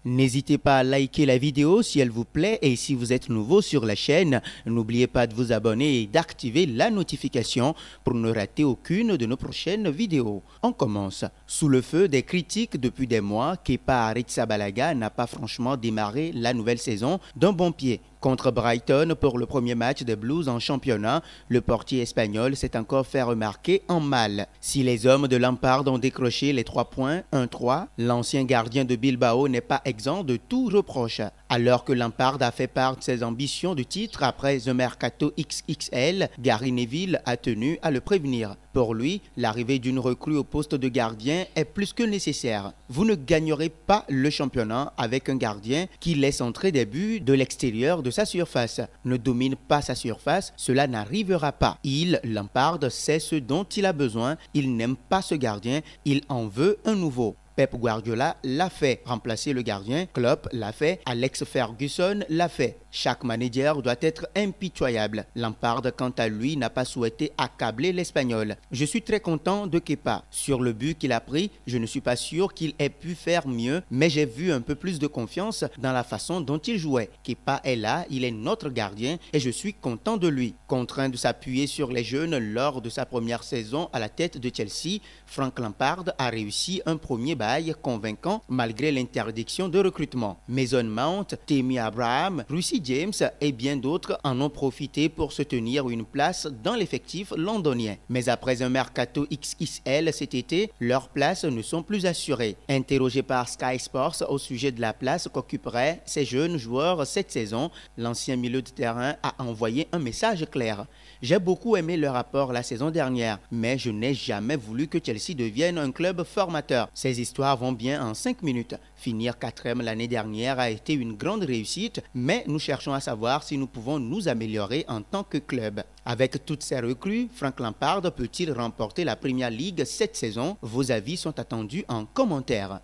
N'hésitez pas à liker la vidéo si elle vous plaît et si vous êtes nouveau sur la chaîne, n'oubliez pas de vous abonner et d'activer la notification pour ne rater aucune de nos prochaines vidéos. On commence. Sous le feu des critiques depuis des mois, Kepa Arrizabalaga n'a pas franchement démarré la nouvelle saison d'un bon pied. Contre Brighton pour le premier match des Blues en championnat, le portier espagnol s'est encore fait remarquer en mal. Si les hommes de Lampard ont décroché les 3 points, 1-3, l'ancien gardien de Bilbao n'est pas exempt de tout reproche. Alors que Lampard a fait part de ses ambitions de titre après The Mercato XXL, Gary Neville a tenu à le prévenir. Pour lui, l'arrivée d'une recrue au poste de gardien est plus que nécessaire. Vous ne gagnerez pas le championnat avec un gardien qui laisse entrer des buts de l'extérieur de sa surface. Ne domine pas sa surface, cela n'arrivera pas. Lampard, sait ce dont il a besoin, il n'aime pas ce gardien, il en veut un nouveau. Pep Guardiola l'a fait, remplacer le gardien, Klopp l'a fait, Alex Ferguson l'a fait. Chaque manager doit être impitoyable. Lampard, quant à lui, n'a pas souhaité accabler l'Espagnol. Je suis très content de Kepa. Sur le but qu'il a pris, je ne suis pas sûr qu'il ait pu faire mieux, mais j'ai vu un peu plus de confiance dans la façon dont il jouait. Kepa est là, il est notre gardien et je suis content de lui. Contraint de s'appuyer sur les jeunes lors de sa première saison à la tête de Chelsea, Frank Lampard a réussi un premier convaincant malgré l'interdiction de recrutement. Mason Mount, Tammy Abraham, Reece James et bien d'autres en ont profité pour se tenir une place dans l'effectif londonien. Mais après un mercato XXL cet été, leurs places ne sont plus assurées. Interrogé par Sky Sports au sujet de la place qu'occuperaient ces jeunes joueurs cette saison, l'ancien milieu de terrain a envoyé un message clair. J'ai beaucoup aimé leur apport la saison dernière, mais je n'ai jamais voulu que Chelsea devienne un club formateur. Ces histoires vont bien en 5 minutes. Finir 4e l'année dernière a été une grande réussite, mais nous cherchons à savoir si nous pouvons nous améliorer en tant que club. Avec toutes ces recrues, Frank Lampard peut-il remporter la Premier League cette saison? Vos avis sont attendus en commentaire.